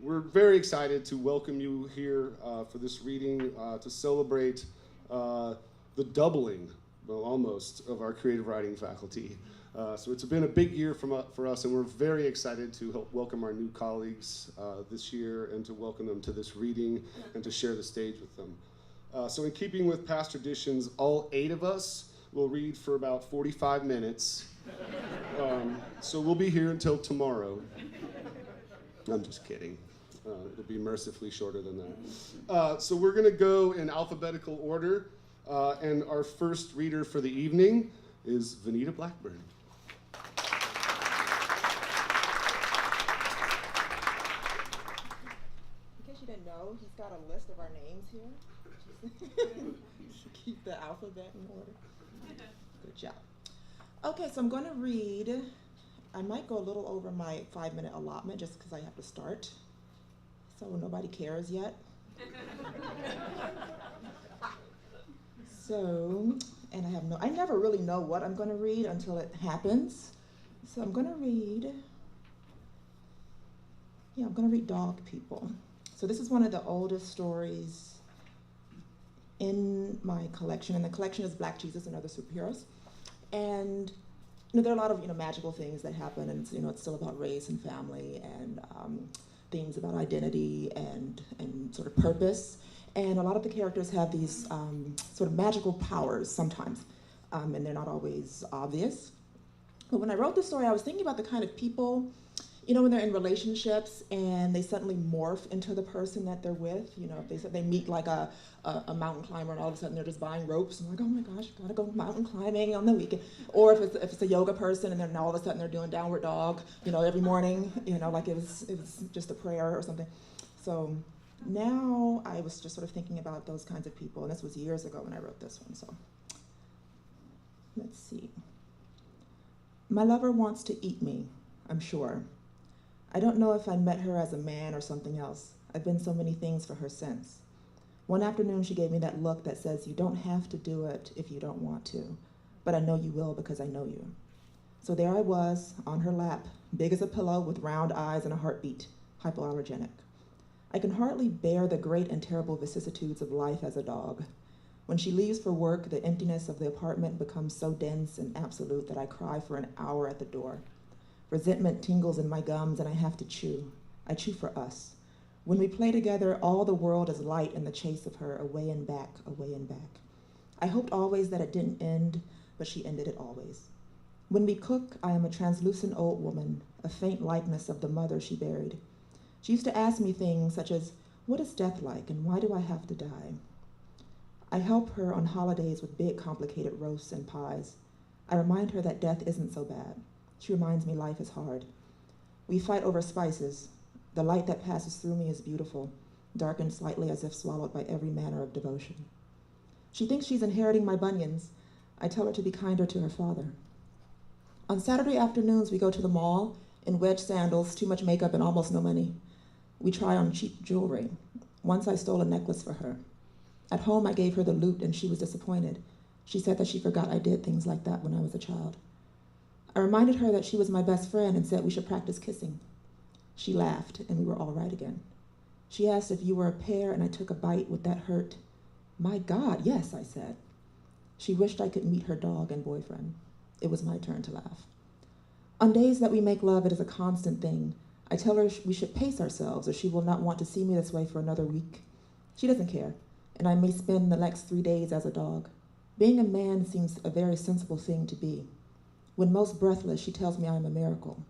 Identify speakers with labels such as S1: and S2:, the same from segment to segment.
S1: we're very excited to welcome you here for this reading to celebrate the doubling, well, almost, of our creative writing faculty. So it's been a big year for us, and we're very excited to help welcome our new colleagues this year and to welcome them to this reading and to share the stage with them. So in keeping with past traditions, all 8 of us will read for about 45 minutes. So we'll be here until tomorrow. I'm just kidding. It'll be mercifully shorter than that. So we're going to go in alphabetical order, and our first reader for the evening is Venita Blackburn.
S2: In case you didn't know, he's got a list of our names here. Keep the alphabet in order. Good job. Okay, so I'm going to read. I might go a little over my 5-minute allotment just because I have to start. So nobody cares yet. So, and I never really know what I'm going to read until it happens. So I'm going to read Dog People. So this is one of the oldest stories in my collection, and the collection is Black Jesus and Other Superheroes. And there are a lot of magical things that happen, and it's still about race and family and themes about identity and sort of purpose. And a lot of the characters have these sort of magical powers sometimes, and they're not always obvious. But when I wrote this story, I was thinking about the kind of people, when they're in relationships and they suddenly morph into the person that they're with. If they meet like a mountain climber and all of a sudden they're just buying ropes and like, oh my gosh, gotta go mountain climbing on the weekend. Or if it's a yoga person and then all of a sudden they're doing downward dog, every morning, like it was just a prayer or something. So now I was just sort of thinking about those kinds of people, and this was years ago when I wrote this one. So let's see. My lover wants to eat me, I'm sure. I don't know if I met her as a man or something else. I've been so many things for her since. One afternoon she gave me that look that says, you don't have to do it if you don't want to, but I know you will because I know you. So there I was, on her lap, big as a pillow with round eyes and a heartbeat, hypoallergenic. I can hardly bear the great and terrible vicissitudes of life as a dog. When she leaves for work, the emptiness of the apartment becomes so dense and absolute that I cry for an hour at the door. Resentment tingles in my gums and I have to chew. I chew for us. When we play together, all the world is light in the chase of her, away and back, away and back. I hoped always that it didn't end, but she ended it always. When we cook, I am a translucent old woman, a faint likeness of the mother she buried. She used to ask me things such as, what is death like and why do I have to die? I help her on holidays with big complicated roasts and pies. I remind her that death isn't so bad. She reminds me life is hard. We fight over spices. The light that passes through me is beautiful, darkened slightly as if swallowed by every manner of devotion. She thinks she's inheriting my bunions. I tell her to be kinder to her father. On Saturday afternoons, we go to the mall in wedge sandals, too much makeup, and almost no money. We try on cheap jewelry. Once I stole a necklace for her. At home, I gave her the loot, and she was disappointed. She said that she forgot I did things like that when I was a child. I reminded her that she was my best friend and said we should practice kissing. She laughed, and we were all right again. She asked if you were a pear, and I took a bite. Would that hurt? My God, yes, I said. She wished I could meet her dog and boyfriend. It was my turn to laugh. On days that we make love, it is a constant thing. I tell her we should pace ourselves, or she will not want to see me this way for another week. She doesn't care, and I may spend the next 3 days as a dog. Being a man seems a very sensible thing to be. When most breathless, she tells me I am a miracle.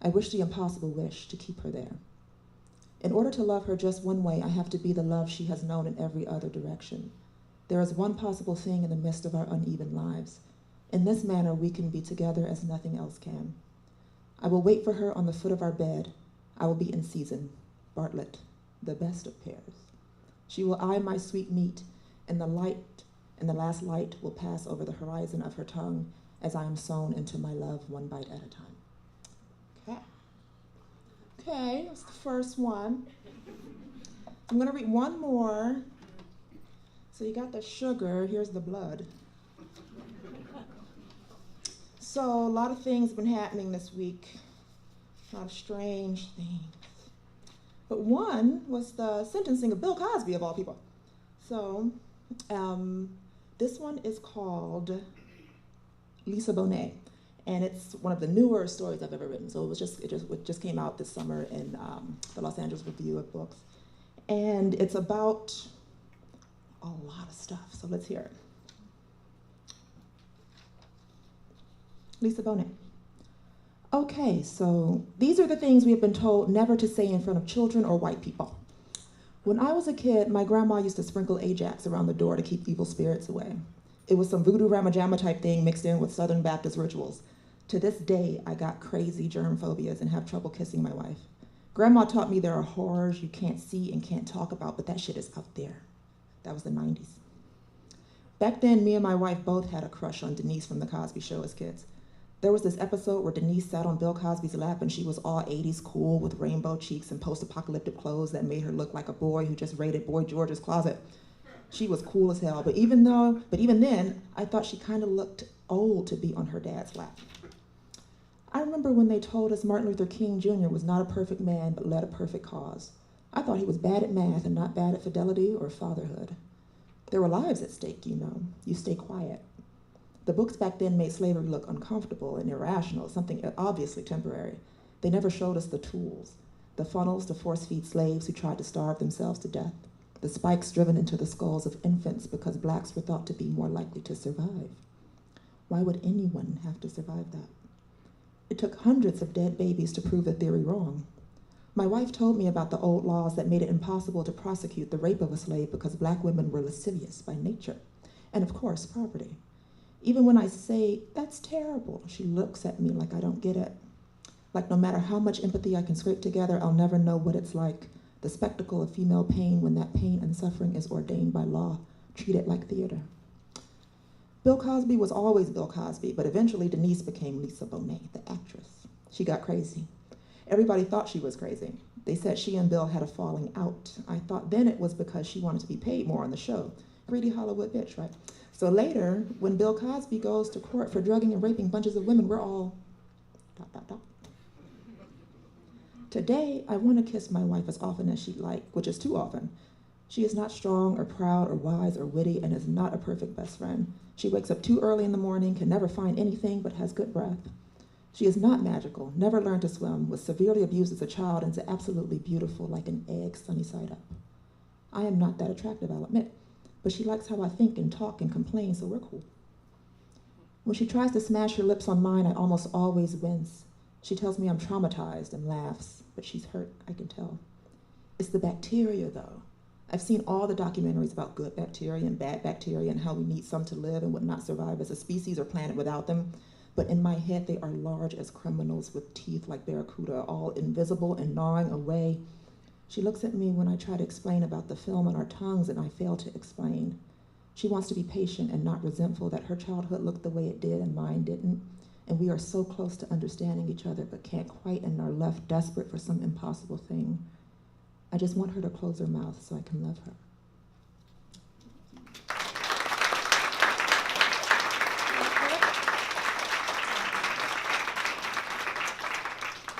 S2: I wish the impossible wish to keep her there. In order to love her just one way, I have to be the love she has known in every other direction. There is one possible thing in the midst of our uneven lives. In this manner, we can be together as nothing else can. I will wait for her on the foot of our bed. I will be in season. Bartlett, the best of pairs. She will eye my sweet meat, and the last light will pass over the horizon of her tongue as I am sewn into my love one bite at a time. Okay, that's the first one. I'm gonna read one more. So you got the sugar, here's the blood. So a lot of things have been happening this week. A lot of strange things. But one was the sentencing of Bill Cosby, of all people. So this one is called Lisa Bonet, and it's one of the newer stories I've ever written. So it just came out this summer in the Los Angeles Review of Books, and it's about a lot of stuff. So let's hear it. Lisa Bonet. Okay, so these are the things we have been told never to say in front of children or white people. When I was a kid, my grandma used to sprinkle Ajax around the door to keep evil spirits away. It was some voodoo ramajama type thing mixed in with Southern Baptist rituals. To this day, I got crazy germ phobias and have trouble kissing my wife. Grandma taught me there are horrors you can't see and can't talk about, but that shit is out there. That was the 90s. Back then, me and my wife both had a crush on Denise from The Cosby Show as kids. There was this episode where Denise sat on Bill Cosby's lap and she was all 80s cool with rainbow cheeks and post-apocalyptic clothes that made her look like a boy who just raided Boy George's closet. She was cool as hell, but even then, I thought she kind of looked old to be on her dad's lap. I remember when they told us Martin Luther King Jr. was not a perfect man, but led a perfect cause. I thought he was bad at math and not bad at fidelity or fatherhood. There were lives at stake, you know. You stay quiet. The books back then made slavery look uncomfortable and irrational, something obviously temporary. They never showed us the tools, the funnels to force-feed slaves who tried to starve themselves to death, the spikes driven into the skulls of infants because blacks were thought to be more likely to survive. Why would anyone have to survive that? It took hundreds of dead babies to prove the theory wrong. My wife told me about the old laws that made it impossible to prosecute the rape of a slave because black women were lascivious by nature, and of course, property. Even when I say, that's terrible, she looks at me like I don't get it. Like no matter how much empathy I can scrape together, I'll never know what it's like, the spectacle of female pain when that pain and suffering is ordained by law, treated like theater. Bill Cosby was always Bill Cosby, but eventually Denise became Lisa Bonet, the actress. She got crazy. Everybody thought she was crazy. They said she and Bill had a falling out. I thought then it was because she wanted to be paid more on the show. Greedy Hollywood bitch, right? So later, when Bill Cosby goes to court for drugging and raping bunches of women, we're all ... Today, I want to kiss my wife as often as she'd like, which is too often. She is not strong or proud or wise or witty and is not a perfect best friend. She wakes up too early in the morning, can never find anything but has good breath. She is not magical, never learned to swim, was severely abused as a child, and is absolutely beautiful like an egg sunny side up. I am not that attractive, I'll admit, but she likes how I think and talk and complain, so we're cool. When she tries to smash her lips on mine, I almost always wince. She tells me I'm traumatized and laughs, but she's hurt, I can tell. It's the bacteria, though. I've seen all the documentaries about good bacteria and bad bacteria and how we need some to live and would not survive as a species or planet without them. But in my head, they are large as criminals with teeth like barracuda, all invisible and gnawing away. She looks at me when I try to explain about the film on our tongues and I fail to explain. She wants to be patient and not resentful that her childhood looked the way it did and mine didn't. And we are so close to understanding each other but can't quite and are left desperate for some impossible thing. I just want her to close her mouth so I can love her.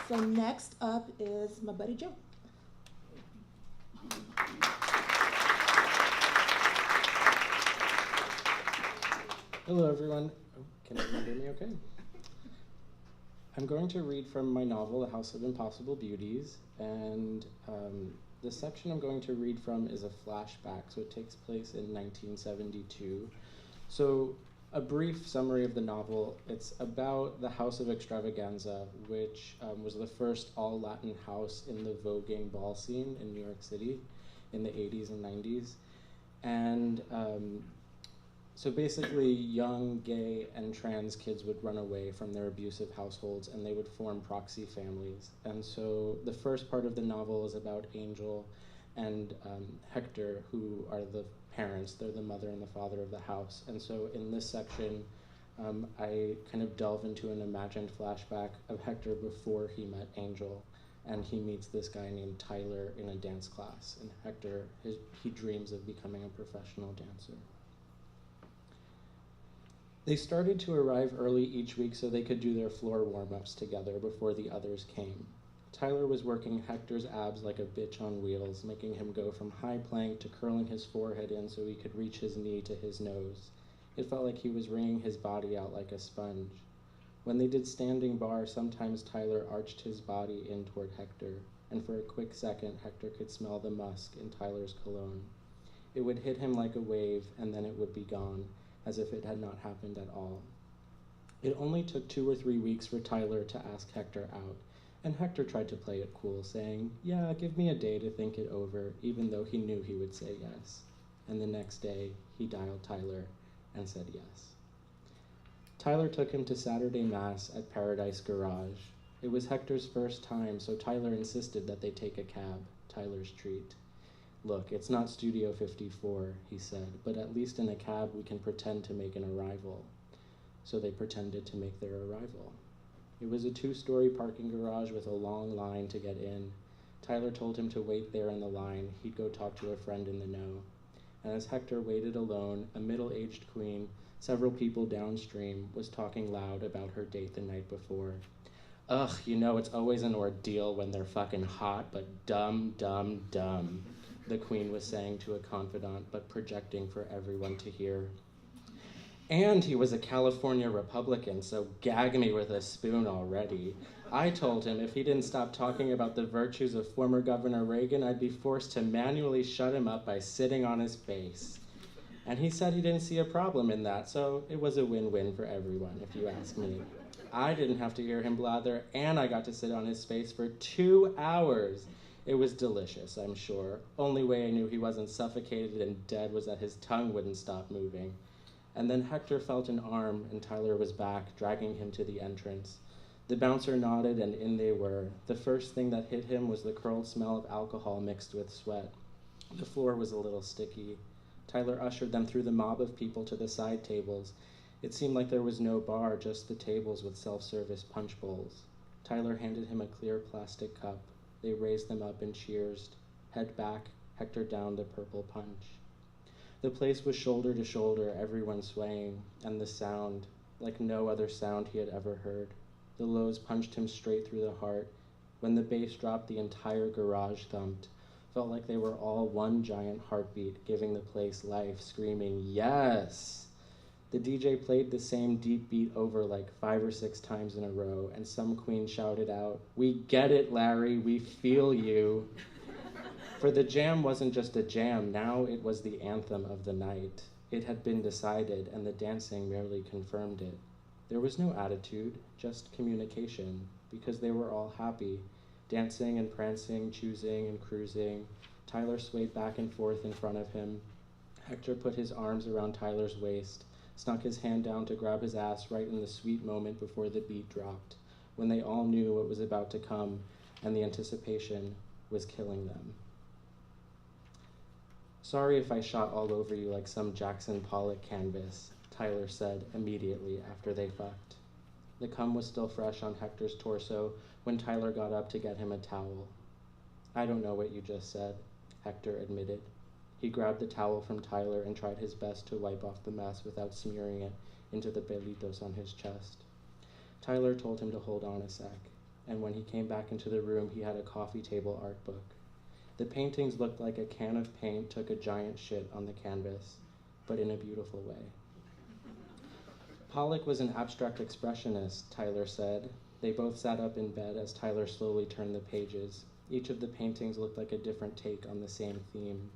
S2: So next up is my buddy Joe.
S3: Hello, everyone. Oh, can everyone hear me okay? I'm going to read from my novel, The House of Impossible Beauties, and the section I'm going to read from is a flashback, so it takes place in 1972. So a brief summary of the novel, it's about the House of Extravaganza, which was the first all-Latin house in the voguing ball scene in New York City in the 80s and 90s. And so basically, young, gay, and trans kids would run away from their abusive households, and they would form proxy families. And so the first part of the novel is about Angel and Hector, who are the parents. They're the mother and the father of the house. And so in this section, I kind of delve into an imagined flashback of Hector before he met Angel, and he meets this guy named Tyler in a dance class. And Hector, he dreams of becoming a professional dancer. They started to arrive early each week so they could do their floor warm-ups together before the others came. Tyler was working Hector's abs like a bitch on wheels, making him go from high plank to curling his forehead in so he could reach his knee to his nose. It felt like he was wringing his body out like a sponge. When they did standing bar, sometimes Tyler arched his body in toward Hector, and for a quick second, Hector could smell the musk in Tyler's cologne. It would hit him like a wave, and then it would be gone, as if it had not happened at all. It only took 2 or 3 weeks for Tyler to ask Hector out, and Hector tried to play it cool, saying, "Yeah, give me a day to think it over," even though he knew he would say yes. And the next day, he dialed Tyler and said yes. Tyler took him to Saturday Mass at Paradise Garage. It was Hector's first time, so Tyler insisted that they take a cab, Tyler's treat. "Look, it's not Studio 54, he said, but at least in a cab we can pretend to make an arrival." So they pretended to make their arrival. It was a 2-story parking garage with a long line to get in. Tyler told him to wait there in the line. He'd go talk to a friend in the know. And as Hector waited alone, a middle-aged queen, several people downstream, was talking loud about her date the night before. "Ugh, you know, it's always an ordeal when they're fucking hot, but dumb, dumb, dumb," the queen was saying to a confidant, but projecting for everyone to hear. "And he was a California Republican, so gag me with a spoon already. I told him if he didn't stop talking about the virtues of former Governor Reagan, I'd be forced to manually shut him up by sitting on his face. And he said he didn't see a problem in that, so it was a win-win for everyone, if you ask me. I didn't have to hear him blather, and I got to sit on his face for 2 hours. It was delicious, I'm sure. Only way I knew he wasn't suffocated and dead was that his tongue wouldn't stop moving." And then Hector felt an arm, and Tyler was back, dragging him to the entrance. The bouncer nodded, and in they were. The first thing that hit him was the curled smell of alcohol mixed with sweat. The floor was a little sticky. Tyler ushered them through the mob of people to the side tables. It seemed like there was no bar, just the tables with self-service punch bowls. Tyler handed him a clear plastic cup. They raised them up and cheersed. Head back, Hector downed the purple punch. The place was shoulder to shoulder, everyone swaying, and the sound, like no other sound he had ever heard. The lows punched him straight through the heart. When the bass dropped, the entire garage thumped. Felt like they were all one giant heartbeat, giving the place life, screaming, "Yes!" The DJ played the same deep beat over like 5 or 6 times in a row, and some queen shouted out, "We get it, Larry, we feel you." For the jam wasn't just a jam, now it was the anthem of the night. It had been decided, and the dancing merely confirmed it. There was no attitude, just communication, because they were all happy, dancing and prancing, choosing and cruising. Tyler swayed back and forth in front of him. Hector put his arms around Tyler's waist, snuck his hand down to grab his ass right in the sweet moment before the beat dropped, when they all knew what was about to come, and the anticipation was killing them. "Sorry if I shot all over you like some Jackson Pollock canvas," Tyler said immediately after they fucked. The cum was still fresh on Hector's torso when Tyler got up to get him a towel. "I don't know what you just said," Hector admitted. He grabbed the towel from Tyler and tried his best to wipe off the mess without smearing it into the pelitos on his chest. Tyler told him to hold on a sec, and when he came back into the room, he had a coffee table art book. The paintings looked like a can of paint took a giant shit on the canvas, but in a beautiful way. Pollock was an abstract expressionist, Tyler said. They both sat up in bed as Tyler slowly turned the pages. Each of the paintings looked like a different take on the same theme.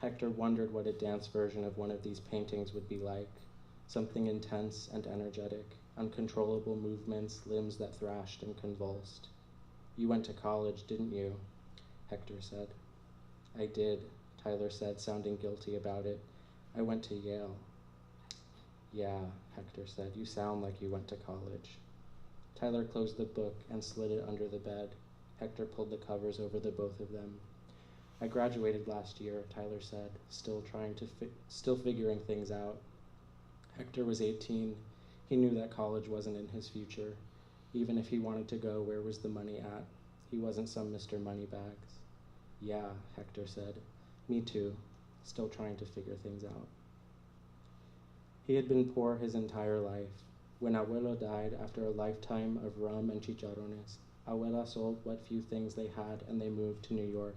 S3: Hector wondered what a dance version of one of these paintings would be like. Something intense and energetic, uncontrollable movements, limbs that thrashed and convulsed. "You went to college, didn't you?" Hector said. "I did," Tyler said, sounding guilty about it. "I went to Yale." "Yeah," Hector said, "you sound like you went to college." Tyler closed the book and slid it under the bed. Hector pulled the covers over the both of them. "I graduated last year," Tyler said, still figuring things out. Hector was 18. He knew that college wasn't in his future. Even if he wanted to go, where was the money at? He wasn't some Mr. Moneybags. "Yeah," Hector said. "Me too. Still trying to figure things out." He had been poor his entire life. When Abuelo died after a lifetime of rum and chicharrones, Abuela sold what few things they had, and they moved to New York.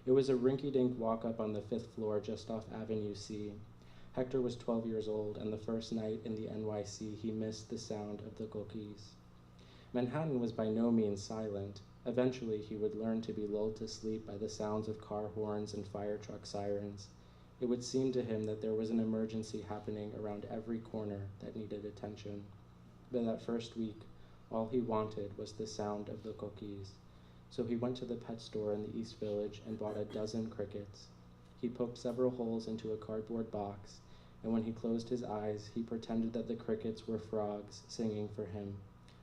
S3: It was a rinky-dink walk-up on the 5th floor just off Avenue C. Hector was 12 years old, and the first night in the NYC, he missed the sound of the coquilles. Manhattan was by no means silent. Eventually, he would learn to be lulled to sleep by the sounds of car horns and fire truck sirens. It would seem to him that there was an emergency happening around every corner that needed attention. But that first week, all he wanted was the sound of the coquilles. So he went to the pet store in the East Village and bought a dozen crickets. He poked several holes into a cardboard box, and when he closed his eyes, he pretended that the crickets were frogs singing for him,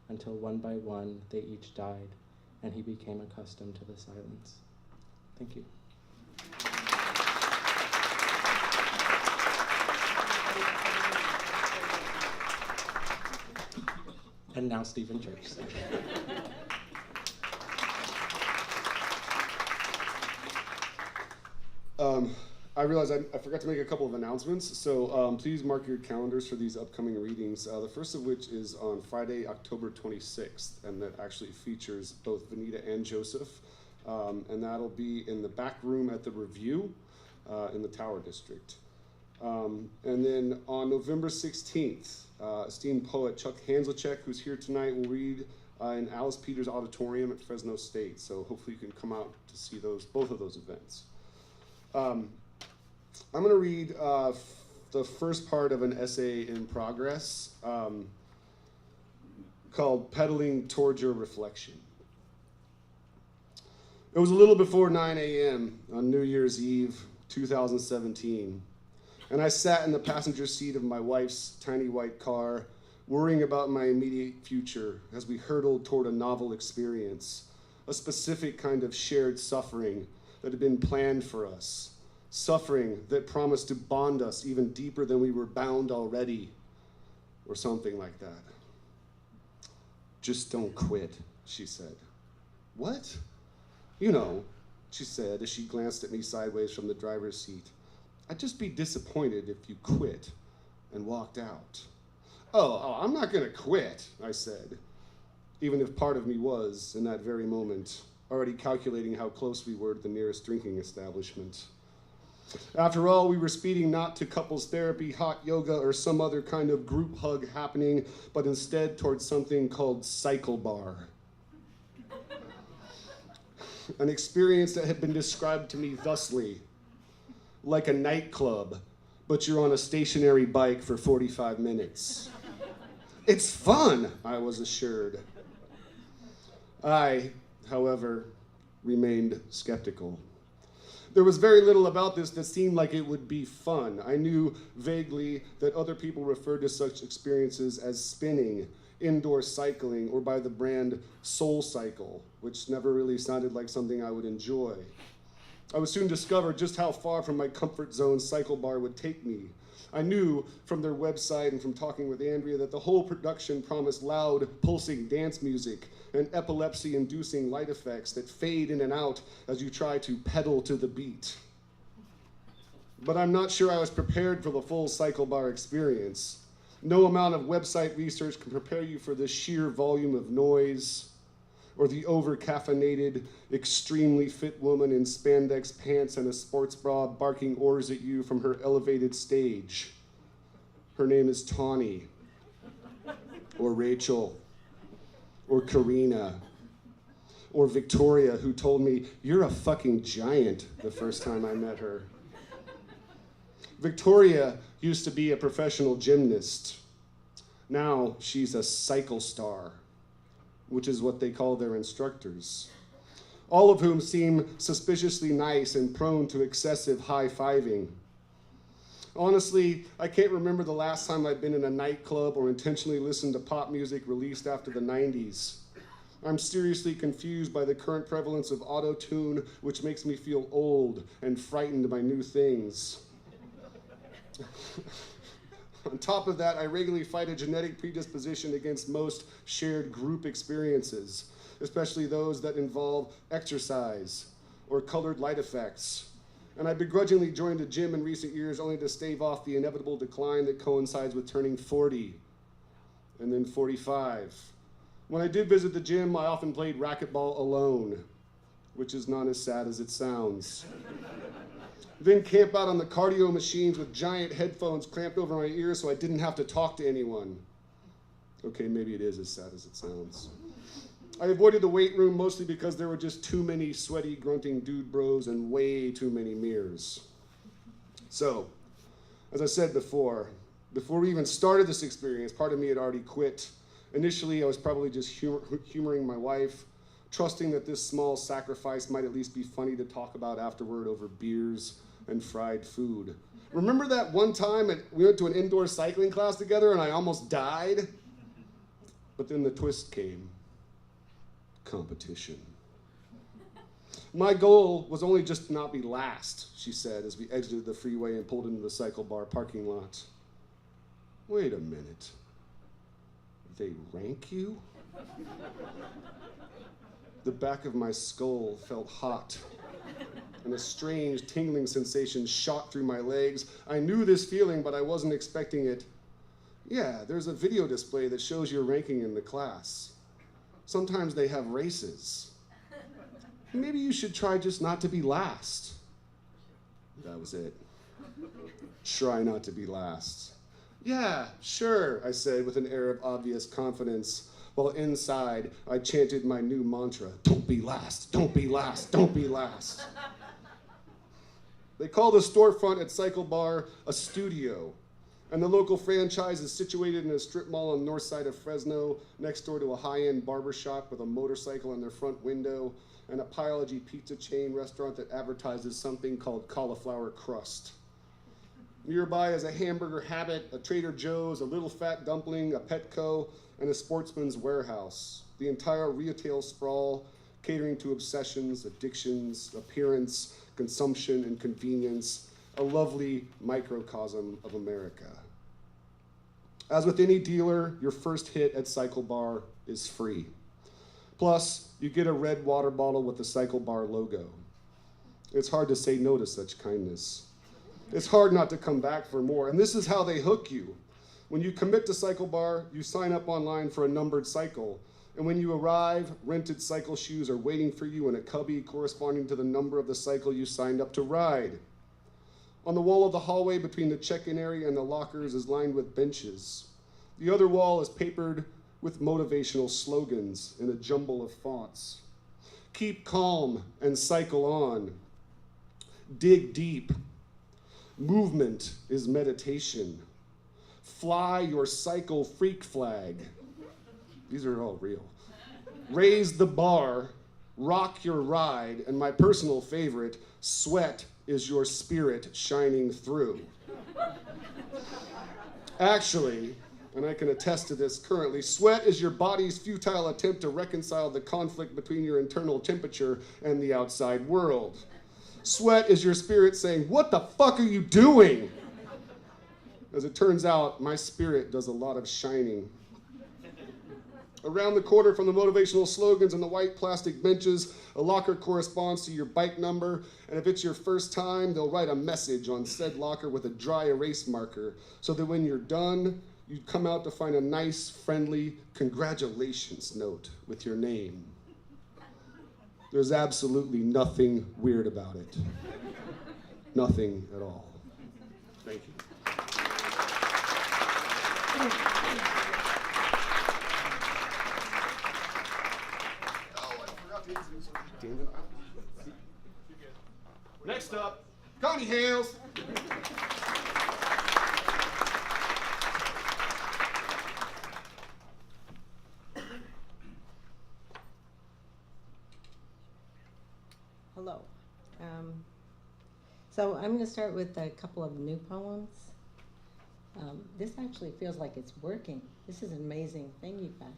S3: until one by one they each died, and he became accustomed to the silence. Thank you. And now Stephen Church.
S1: I realized I forgot to make a couple of announcements, so please mark your calendars for these upcoming readings, the first of which is on Friday, October 26th, and that actually features both Venita and Joseph, and that'll be in the back room at the Review in the Tower District. And then on November 16th, esteemed poet Chuck Hanslechek, who's here tonight, will read in Alice Peters Auditorium at Fresno State, so hopefully you can come out to see both of those events. I'm going to read the first part of an essay in progress called Pedaling Towards Your Reflection. It was a little before 9 a.m. on New Year's Eve, 2017, and I sat in the passenger seat of my wife's tiny white car, worrying about my immediate future as we hurtled toward a novel experience, a specific kind of shared suffering that had been planned for us. Suffering that promised to bond us even deeper than we were bound already, or something like that. Just don't quit, she said. What? You know, she said as she glanced at me sideways from the driver's seat. I'd just be disappointed if you quit, and walked out. Oh, I'm not gonna quit, I said, even if part of me was, in that very moment, already calculating how close we were to the nearest drinking establishment. After all, we were speeding not to couples therapy, hot yoga, or some other kind of group hug happening, but instead towards something called Cycle Bar. An experience that had been described to me thusly: like a nightclub, but you're on a stationary bike for 45 minutes. It's fun, I was assured. I, however, remained skeptical. There was very little about this that seemed like it would be fun. I knew vaguely that other people referred to such experiences as spinning, indoor cycling, or by the brand Soul Cycle, which never really sounded like something I would enjoy. I would soon discover just how far from my comfort zone Cycle Bar would take me. I knew from their website and from talking with Andrea that the whole production promised loud, pulsing dance music and epilepsy-inducing light effects that fade in and out as you try to pedal to the beat. But I'm not sure I was prepared for the full Cycle Bar experience. No amount of website research can prepare you for the sheer volume of noise, or the over-caffeinated, extremely fit woman in spandex pants and a sports bra barking orders at you from her elevated stage. Her name is Tawny, or Rachel, or Karina, or Victoria, who told me, "You're a fucking giant," the first time I met her. Victoria used to be a professional gymnast. Now she's a cycle star, which is what they call their instructors, all of whom seem suspiciously nice and prone to excessive high-fiving. Honestly, I can't remember the last time I've been in a nightclub or intentionally listened to pop music released after the 90s. I'm seriously confused by the current prevalence of auto-tune, which makes me feel old and frightened by new things. On top of that, I regularly fight a genetic predisposition against most shared group experiences, especially those that involve exercise or colored light effects. And I begrudgingly joined a gym in recent years only to stave off the inevitable decline that coincides with turning 40, and then 45, When I did visit the gym, I often played racquetball alone, which is not as sad as it sounds. Then camp out on the cardio machines with giant headphones clamped over my ears so I didn't have to talk to anyone. Okay, maybe it is as sad as it sounds. I avoided the weight room mostly because there were just too many sweaty, grunting dude bros and way too many mirrors. So, as I said before we even started this experience, part of me had already quit. Initially, I was probably just humoring my wife, trusting that this small sacrifice might at least be funny to talk about afterward over beers and fried food. Remember that one time we went to an indoor cycling class together and I almost died? But then the twist came. Competition. My goal was only just to not be last, she said as we exited the freeway and pulled into the cycle bar parking lot. Wait a minute. They rank you? The back of my skull felt hot, and a strange tingling sensation shot through my legs. I knew this feeling, but I wasn't expecting it. Yeah, there's a video display that shows your ranking in the class. Sometimes they have races. Maybe you should try just not to be last. That was it. Try not to be last. Yeah, sure, I said with an air of obvious confidence, while inside I chanted my new mantra, don't be last, don't be last, don't be last. They call the storefront at Cycle Bar a studio, and the local franchise is situated in a strip mall on the north side of Fresno, next door to a high-end barbershop with a motorcycle in their front window, and a Pieology pizza chain restaurant that advertises something called cauliflower crust. Nearby is a Hamburger Habit, a Trader Joe's, a Little Fat Dumpling, a Petco, and a Sportsman's Warehouse. The entire retail sprawl catering to obsessions, addictions, appearance, consumption, and convenience, a lovely microcosm of America. As with any dealer, your first hit at Cycle Bar is free. Plus, you get a red water bottle with the Cycle Bar logo. It's hard to say no to such kindness. It's hard not to come back for more, and this is how they hook you. When you commit to Cycle Bar, you sign up online for a numbered cycle, and when you arrive, rented cycle shoes are waiting for you in a cubby corresponding to the number of the cycle you signed up to ride. On the wall of the hallway between the check-in area and the lockers is lined with benches. The other wall is papered with motivational slogans in a jumble of fonts. Keep calm and cycle on. Dig deep. Movement is meditation. Fly your cycle freak flag. These are all real. Raise the bar, rock your ride, and my personal favorite, sweat is your spirit shining through. Actually, and I can attest to this currently, sweat is your body's futile attempt to reconcile the conflict between your internal temperature and the outside world. Sweat is your spirit saying, what the fuck are you doing? As it turns out, my spirit does a lot of shining. Around the corner from the motivational slogans and the white plastic benches, a locker corresponds to your bike number, and if it's your first time, they'll write a message on said locker with a dry erase marker, so that when you're done, you come out to find a nice, friendly congratulations note with your name. There's absolutely nothing weird about it. Nothing at all. Thank you. Next up, Connie Hales.
S4: Hello. So I'm going to start with a couple of new poems. This actually feels like it's working. This is an amazing thing you've got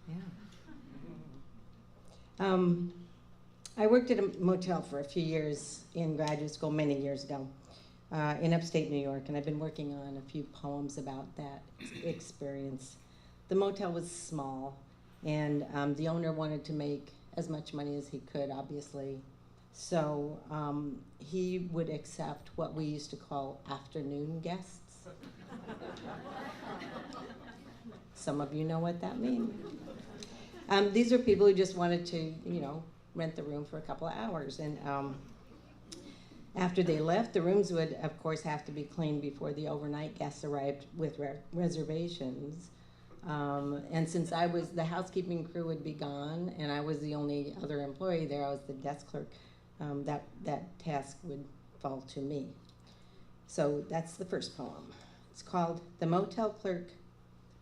S4: here. Yeah. I worked at a motel for a few years in graduate school many years ago in upstate New York, and I've been working on a few poems about that experience. The motel was small, and the owner wanted to make as much money as he could, obviously. So he would accept what we used to call afternoon guests. Some of you know what that means. These are people who just wanted to, you know, rent the room for a couple of hours. And after they left, the rooms would, of course, have to be cleaned before the overnight guests arrived with reservations. And since the housekeeping crew would be gone, and I was the only other employee there, I was the desk clerk, that task would fall to me. So that's the first poem. It's called The Motel Clerk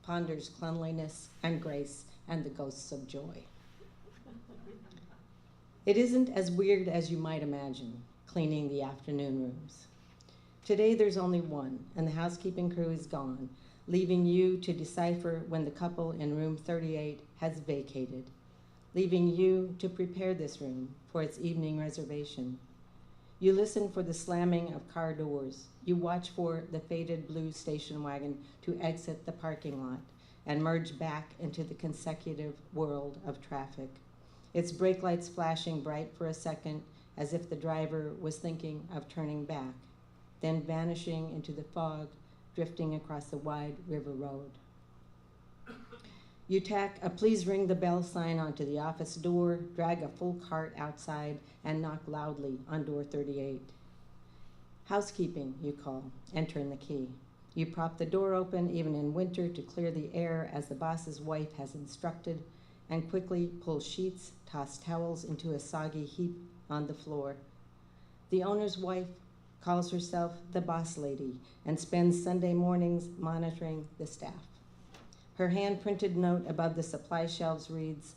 S4: Ponders Cleanliness and Grace and the Ghosts of Joy. It isn't as weird as you might imagine, cleaning the afternoon rooms. Today there's only one, and the housekeeping crew is gone, leaving you to decipher when the couple in room 38 has vacated, leaving you to prepare this room for its evening reservation. You listen for the slamming of car doors. You watch for the faded blue station wagon to exit the parking lot and merge back into the consecutive world of traffic. Its brake lights flashing bright for a second as if the driver was thinking of turning back, then vanishing into the fog, drifting across the wide river road. You tack a please ring the bell sign onto the office door, drag a full cart outside, and knock loudly on door 38. Housekeeping, you call, and turn the key. You prop the door open, even in winter, to clear the air as the boss's wife has instructed, and quickly pull sheets, toss towels into a soggy heap on the floor. The owner's wife calls herself the boss lady and spends Sunday mornings monitoring the staff. Her hand-printed note above the supply shelves reads,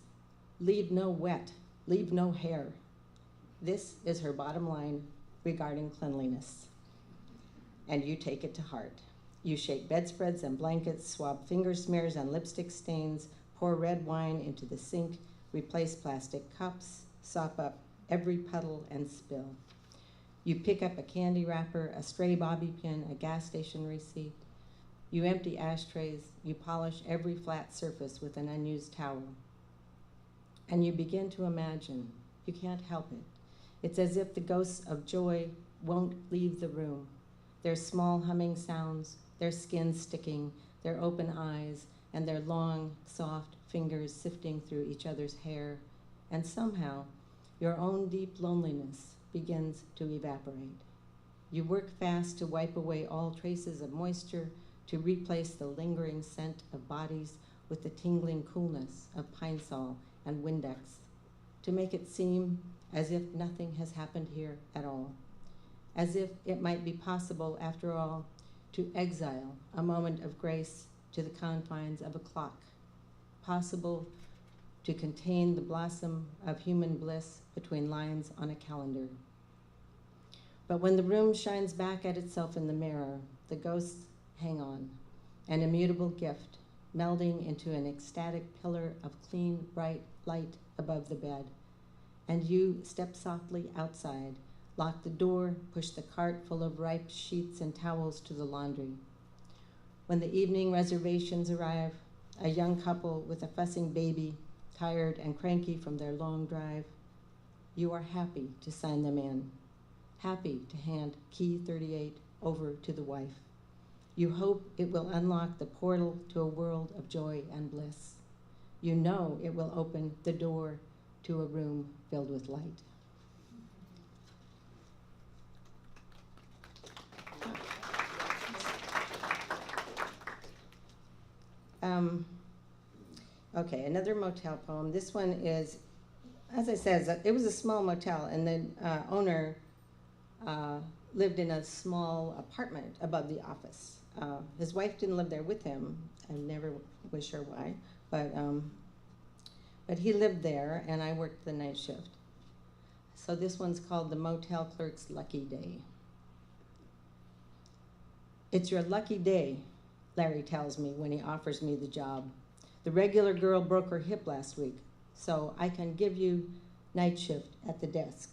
S4: "Leave no wet, leave no hair." This is her bottom line regarding cleanliness. And you take it to heart. You shake bedspreads and blankets, swab finger smears and lipstick stains, pour red wine into the sink, replace plastic cups, sop up every puddle and spill. You pick up a candy wrapper, a stray bobby pin, a gas station receipt. You empty ashtrays, you polish every flat surface with an unused towel. And you begin to imagine, you can't help it. It's as if the ghosts of joy won't leave the room. Their small humming sounds, their skin sticking, their open eyes, and their long, soft fingers sifting through each other's hair. And somehow, your own deep loneliness begins to evaporate. You work fast to wipe away all traces of moisture, to replace the lingering scent of bodies with the tingling coolness of Pine Sol and Windex, to make it seem as if nothing has happened here at all, as if it might be possible, after all, to exile a moment of grace to the confines of a clock, possible to contain the blossom of human bliss between lines on a calendar. But when the room shines back at itself in the mirror, the ghosts hang on, an immutable gift, melding into an ecstatic pillar of clean, bright light above the bed. And you step softly outside, lock the door, push the cart full of ripe sheets and towels to the laundry. When the evening reservations arrive, a young couple with a fussing baby, tired and cranky from their long drive, you are happy to sign them in, happy to hand key 38 over to the wife. You hope it will unlock the portal to a world of joy and bliss. You know it will open the door to a room filled with light. Okay, another motel poem. This one is, as I said, it was a small motel, and the owner lived in a small apartment above the office. His wife didn't live there with him. I never was sure why, but he lived there, and I worked the night shift. So this one's called The Motel Clerk's Lucky Day. "It's your lucky day," Larry tells me when he offers me the job. "The regular girl broke her hip last week, so I can give you night shift at the desk."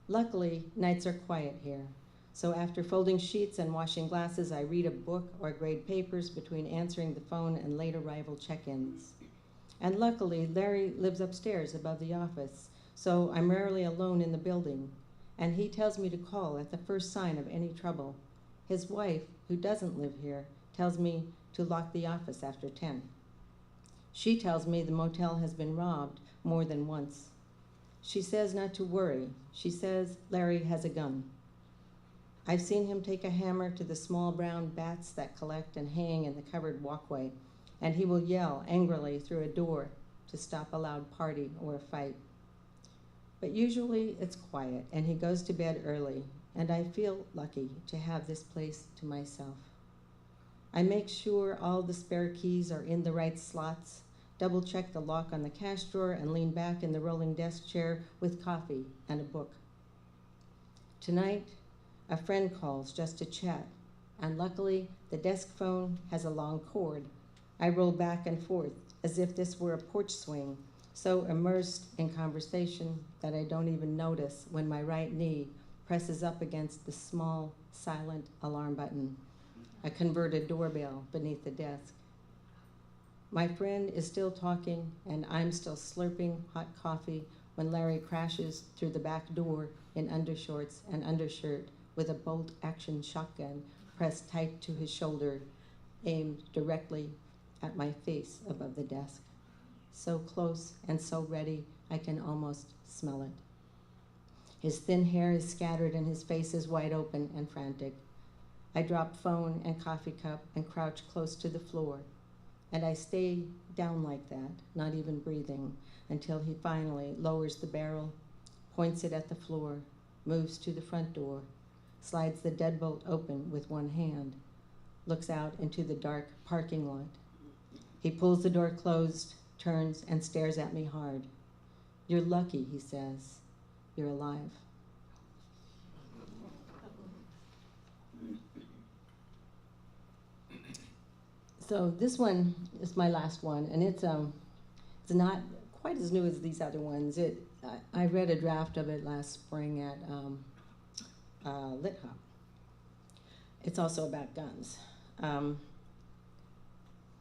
S4: Luckily, nights are quiet here. So after folding sheets and washing glasses, I read a book or grade papers between answering the phone and late arrival check-ins. And luckily, Larry lives upstairs above the office, so I'm rarely alone in the building. And he tells me to call at the first sign of any trouble. His wife, who doesn't live here, tells me to lock the office after 10. She tells me the motel has been robbed more than once. She says not to worry. She says Larry has a gun. I've seen him take a hammer to the small brown bats that collect and hang in the covered walkway, and he will yell angrily through a door to stop a loud party or a fight. But usually it's quiet, and he goes to bed early, and I feel lucky to have this place to myself. I make sure all the spare keys are in the right slots, double-check the lock on the cash drawer, and lean back in the rolling desk chair with coffee and a book. Tonight, a friend calls just to chat, and luckily, the desk phone has a long cord. I roll back and forth as if this were a porch swing, so immersed in conversation that I don't even notice when my right knee presses up against the small, silent alarm button, a converted doorbell beneath the desk. My friend is still talking, and I'm still slurping hot coffee when Larry crashes through the back door in undershorts and undershirt with a bolt-action shotgun pressed tight to his shoulder, aimed directly at my face above the desk. So close and so ready, I can almost smell it. His thin hair is scattered and his face is wide open and frantic. I drop phone and coffee cup and crouch close to the floor. And I stay down like that, not even breathing, until he finally lowers the barrel, points it at the floor, moves to the front door, slides the deadbolt open with one hand, looks out into the dark parking lot. He pulls the door closed, turns, and stares at me hard. "You're lucky," he says. "You're alive." So this one is my last one, and it's not quite as new as these other ones. I read a draft of it last spring at Lit Hop. It's also about guns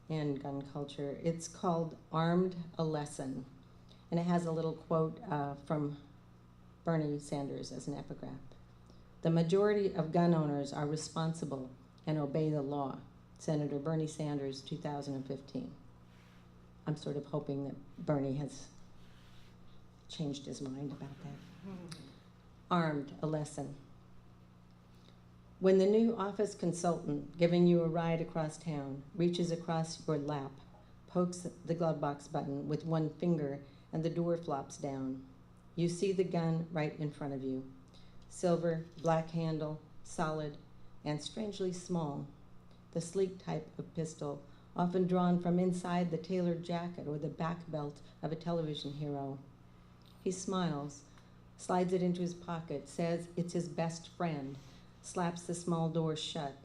S4: and gun culture. It's called Armed a Lesson, and it has a little quote from Bernie Sanders as an epigraph. "The majority of gun owners are responsible and obey the law." Senator Bernie Sanders, 2015. I'm sort of hoping that Bernie has changed his mind about that. Armed a lesson. When the new office consultant giving you a ride across town reaches across your lap, pokes the glove box button with one finger, and the door flops down, you see the gun right in front of you. Silver, black handle, solid, and strangely small. The sleek type of pistol, often drawn from inside the tailored jacket or the back belt of a television hero. He smiles, slides it into his pocket, says it's his best friend, slaps the small door shut.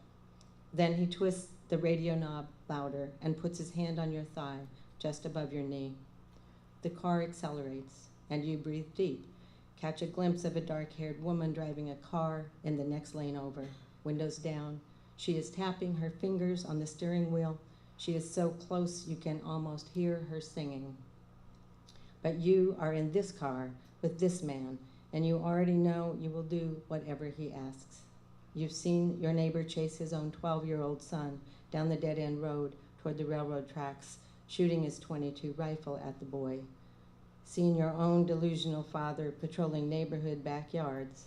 S4: Then he twists the radio knob louder and puts his hand on your thigh, just above your knee. The car accelerates, and you breathe deep, catch a glimpse of a dark-haired woman driving a car in the next lane over, windows down. She is tapping her fingers on the steering wheel. She is so close you can almost hear her singing. But you are in this car with this man, and you already know you will do whatever he asks. You've seen your neighbor chase his own 12-year-old son down the dead-end road toward the railroad tracks, shooting his .22 rifle at the boy. Seen your own delusional father patrolling neighborhood backyards,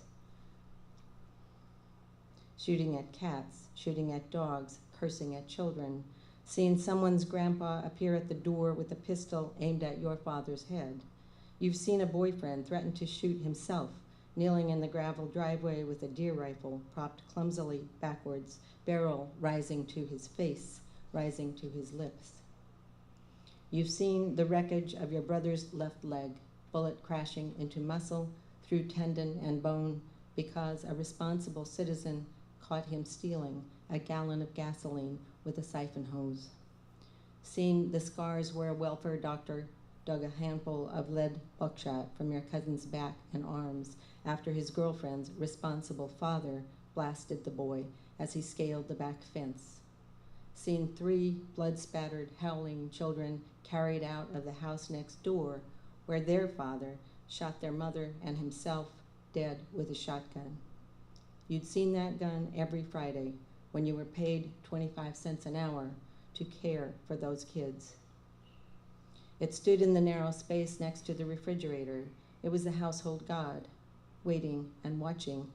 S4: shooting at cats, shooting at dogs, cursing at children. Seen someone's grandpa appear at the door with a pistol aimed at your father's head. You've seen a boyfriend threaten to shoot himself, kneeling in the gravel driveway with a deer rifle propped clumsily backwards, barrel rising to his face, rising to his lips. You've seen the wreckage of your brother's left leg, bullet crashing into muscle, through tendon and bone, because a responsible citizen caught him stealing a gallon of gasoline with a siphon hose. Seen the scars where a welfare doctor dug a handful of lead buckshot from your cousin's back and arms after his girlfriend's responsible father blasted the boy as he scaled the back fence. Seen 3 blood-spattered, howling children carried out of the house next door where their father shot their mother and himself dead with a shotgun. You'd seen that gun every Friday when you were paid 25 cents an hour to care for those kids. It stood in the narrow space next to the refrigerator. It was the household god, waiting and watching,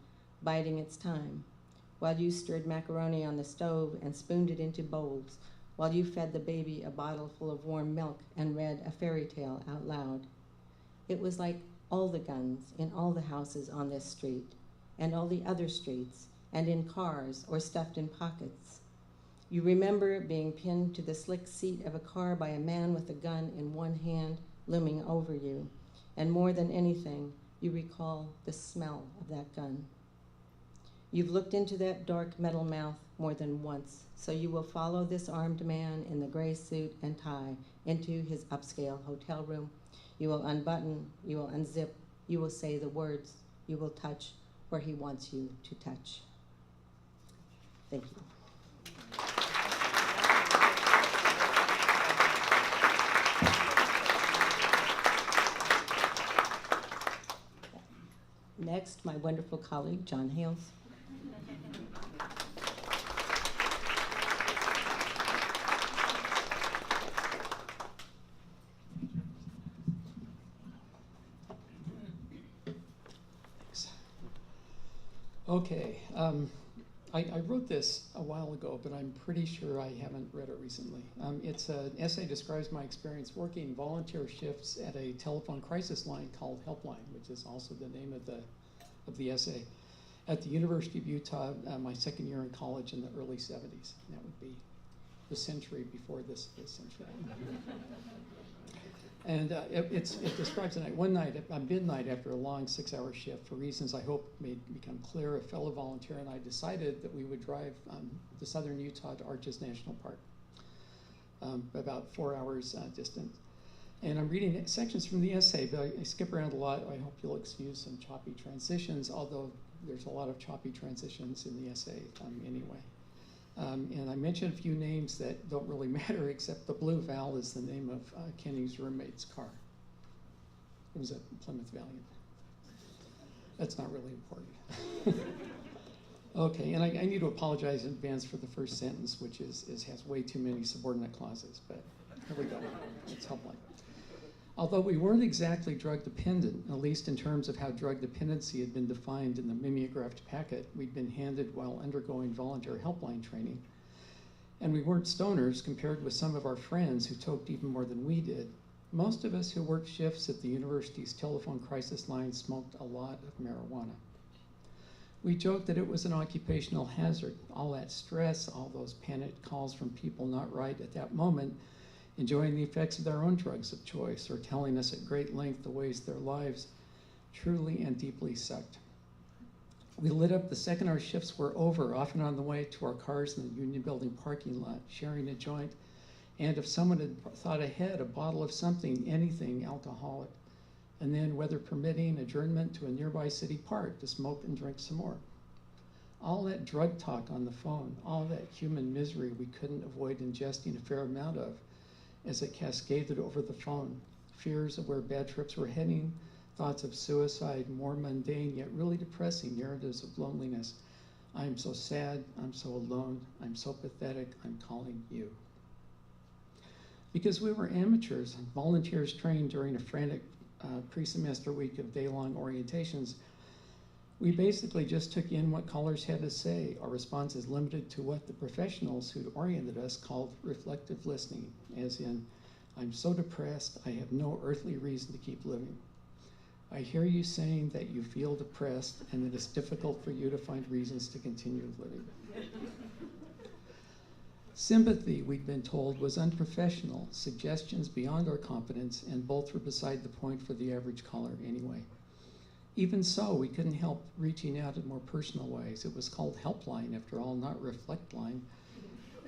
S4: biding its time, while you stirred macaroni on the stove and spooned it into bowls, while you fed the baby a bottle full of warm milk and read a fairy tale out loud. It was like all the guns in all the houses on this street, and all the other streets, and in cars or stuffed in pockets. You remember being pinned to the slick seat of a car by a man with a gun in one hand looming over you, and more than anything, you recall the smell of that gun. You've looked into that dark metal mouth more than once, so you will follow this armed man in the gray suit and tie into his upscale hotel room. You will unbutton, you will unzip, you will say the words, you will touch where he wants you to touch. Thank you. Next, my wonderful colleague, John Hales.
S5: Okay, I wrote this a while ago, but I'm pretty sure I haven't read it recently. It's an essay describes my experience working volunteer shifts at a telephone crisis line called Helpline, which is also the name of the essay, at the University of Utah, my second year in college in the early 70s. That would be the century before this century. And it describes a night. One night, at midnight, after a long 6-hour shift, for reasons I hope may become clear, a fellow volunteer and I decided that we would drive to southern Utah to Arches National Park, about 4 hours distant. And I'm reading sections from the essay, but I skip around a lot. I hope you'll excuse some choppy transitions, although there's a lot of choppy transitions in the essay anyway. And I mentioned a few names that don't really matter, except the Blue Val is the name of Kenny's roommate's car. It was a Plymouth Valiant. That's not really important. Okay, and I need to apologize in advance for the first sentence, which has way too many subordinate clauses, but here we go. It's Helpline. Although we weren't exactly drug dependent, at least in terms of how drug dependency had been defined in the mimeographed packet we'd been handed while undergoing volunteer helpline training, and we weren't stoners compared with some of our friends who toked even more than we did, most of us who worked shifts at the university's telephone crisis line smoked a lot of marijuana. We joked that it was an occupational hazard. All that stress, all those panicked calls from people not right at that moment, enjoying the effects of their own drugs of choice, or telling us at great length the ways their lives truly and deeply sucked. We lit up the second our shifts were over, often on the way to our cars in the Union Building parking lot, sharing a joint, and if someone had thought ahead, a bottle of something, anything alcoholic, and then, weather permitting, adjournment to a nearby city park to smoke and drink some more. All that drug talk on the phone, all that human misery we couldn't avoid ingesting a fair amount of, as it cascaded over the phone, fears of where bad trips were heading, thoughts of suicide, more mundane yet really depressing narratives of loneliness. I'm so sad, I'm so alone, I'm so pathetic, I'm calling you. Because we were amateurs, volunteers trained during a frantic pre-semester week of day-long orientations, we basically just took in what callers had to say. Our response is limited to what the professionals who'd oriented us called reflective listening, as in, I'm so depressed, I have no earthly reason to keep living. I hear you saying that you feel depressed and that it's difficult for you to find reasons to continue living. Sympathy, we'd been told, was unprofessional, suggestions beyond our competence, and both were beside the point for the average caller anyway. Even so, we couldn't help reaching out in more personal ways. It was called Helpline, after all, not Reflect Line.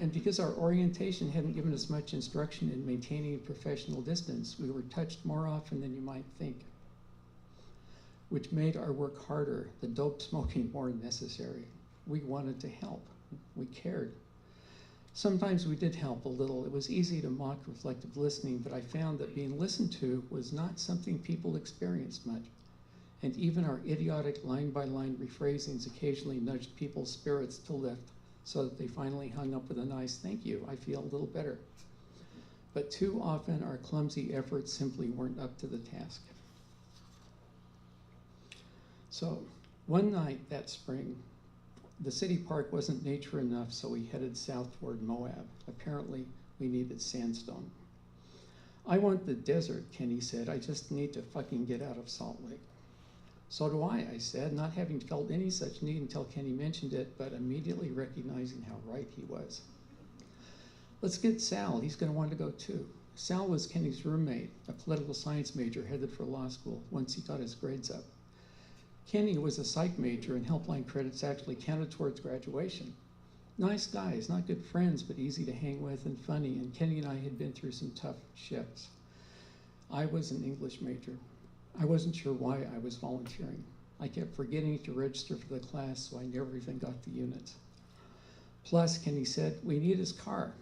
S5: And because our orientation hadn't given us much instruction in maintaining professional distance, we were touched more often than you might think, which made our work harder, the dope smoking more necessary. We wanted to help. We cared. Sometimes we did help a little. It was easy to mock reflective listening, but I found that being listened to was not something people experienced much. And even our idiotic line-by-line rephrasings occasionally nudged people's spirits to lift so that they finally hung up with a nice thank you. I feel a little better. but too often our clumsy efforts simply weren't up to the task. So one night that spring, the city park wasn't nature enough, so we headed south toward Moab. Apparently, we needed sandstone. I want the desert, Kenny said. I just need to fucking get out of Salt Lake. So do I said, not having felt any such need until Kenny mentioned it, but immediately recognizing how right he was. Let's get Sal. He's going to want to go too. Sal was Kenny's roommate, a political science major headed for law school once he got his grades up. Kenny was a psych major, and helpline credits actually counted towards graduation. Nice guys, not good friends, but easy to hang with and funny, and Kenny and I had been through some tough shifts. I was an English major. I wasn't sure why I was volunteering. I kept forgetting to register for the class, so I never even got the units. Plus, Kenny said, we need his car.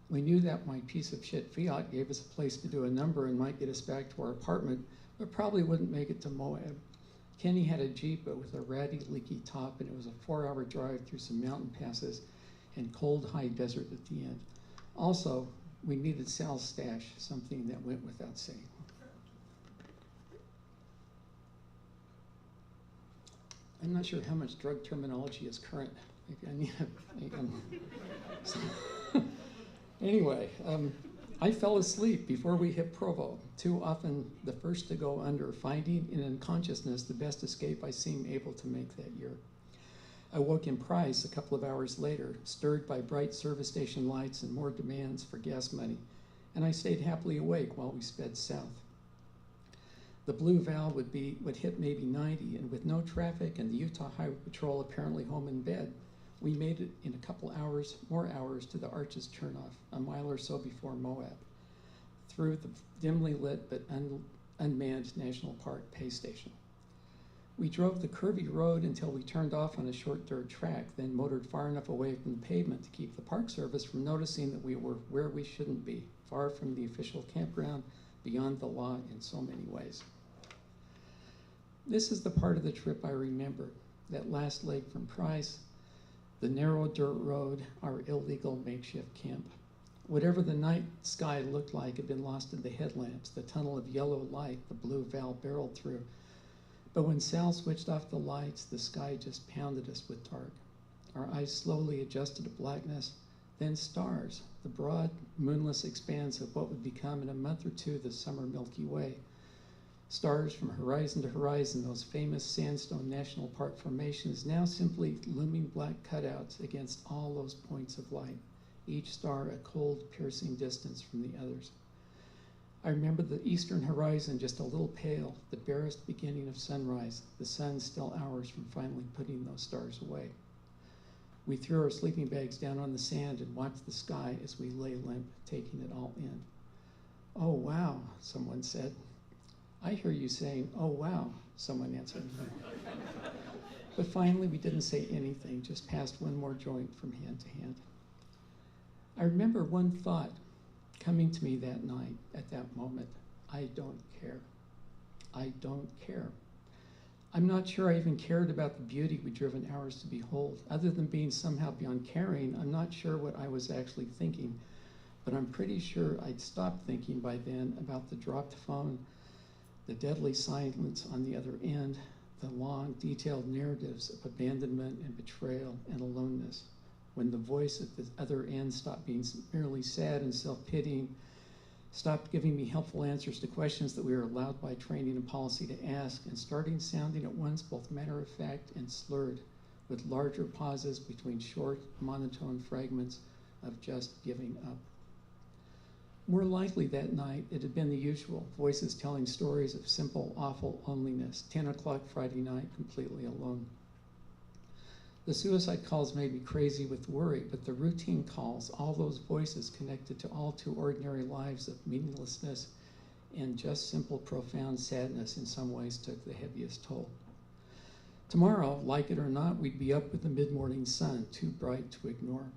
S5: We knew that my piece of shit Fiat gave us a place to do a number and might get us back to our apartment, but probably wouldn't make it to Moab. Kenny had a Jeep, but with a ratty, leaky top, and it was a 4-hour drive through some mountain passes and cold, high desert at the end. Also, we needed Sal's stash, something that went without saying. I'm not sure how much drug terminology is current. Maybe I need Anyway, I fell asleep before we hit Provo, too often the first to go under, finding in unconsciousness the best escape I seemed able to make that year. I woke in Price a couple of hours later, stirred by bright service station lights and more demands for gas money, and I stayed happily awake while we sped south. The Blue Val would hit maybe 90, and with no traffic and the Utah Highway Patrol apparently home in bed, we made it in a couple hours, more hours, to the Arches turnoff, a mile or so before Moab, through the dimly lit but unmanned National Park pay station. We drove the curvy road until we turned off on a short dirt track, then motored far enough away from the pavement to keep the Park Service from noticing that we were where we shouldn't be, far from the official campground, beyond the law in so many ways. This is the part of the trip I remember, that last leg from Price, the narrow dirt road, our illegal makeshift camp. Whatever the night sky looked like had been lost in the headlamps, the tunnel of yellow light the Blue Val barreled through. But when Sal switched off the lights, the sky just pounded us with dark. Our eyes slowly adjusted to blackness, then stars, the broad, moonless expanse of what would become in a month or two the summer Milky Way. Stars from horizon to horizon, those famous sandstone national park formations, now simply looming black cutouts against all those points of light, each star a cold, piercing distance from the others. I remember the eastern horizon just a little pale, the barest beginning of sunrise, the sun still hours from finally putting those stars away. We threw our sleeping bags down on the sand and watched the sky as we lay limp, taking it all in. "Oh, wow," someone said. "I hear you saying, 'Oh, wow,'" someone answered. But finally, we didn't say anything, just passed one more joint from hand to hand. I remember one thought coming to me that night, at that moment: I don't care. I don't care. I'm not sure I even cared about the beauty we'd driven hours to behold. Other than being somehow beyond caring, I'm not sure what I was actually thinking, but I'm pretty sure I'd stopped thinking by then about the dropped phone, the deadly silence on the other end, the long, detailed narratives of abandonment and betrayal and aloneness. When the voice at the other end stopped being merely sad and self-pitying, stopped giving me helpful answers to questions that we were allowed by training and policy to ask, and starting sounding at once both matter-of-fact and slurred, with larger pauses between short, monotone fragments of just giving up. More likely that night, it had been the usual, voices telling stories of simple, awful loneliness, 10 o'clock Friday night, completely alone. The suicide calls made me crazy with worry, but the routine calls, all those voices connected to all too ordinary lives of meaninglessness and just simple, profound sadness in some ways took the heaviest toll. Tomorrow, like it or not, we'd be up with the mid-morning sun, too bright to ignore.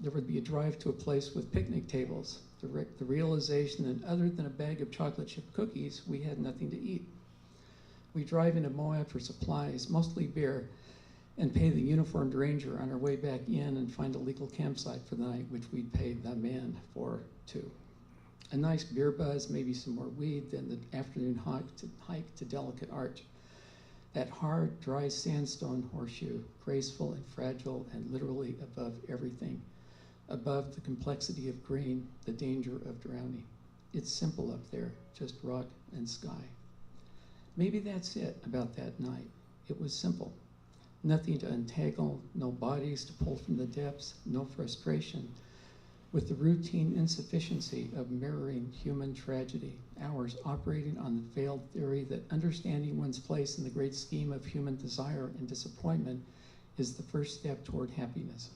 S5: There would be a drive to a place with picnic tables, the realization that other than a bag of chocolate chip cookies, we had nothing to eat. We drive into Moab for supplies, mostly beer, and pay the uniformed ranger on our way back in and find a legal campsite for the night, which we'd pay the man for too. A nice beer buzz, maybe some more weed, then the afternoon hike to Delicate Arch. That hard, dry sandstone horseshoe, graceful and fragile and literally above everything. Above the complexity of green, the danger of drowning. It's simple up there, just rock and sky. Maybe that's it about that night. It was simple. Nothing to untangle, no bodies to pull from the depths, no frustration. With the routine insufficiency of mirroring human tragedy, ours operating on the failed theory that understanding one's place in the great scheme of human desire and disappointment is the first step toward happiness.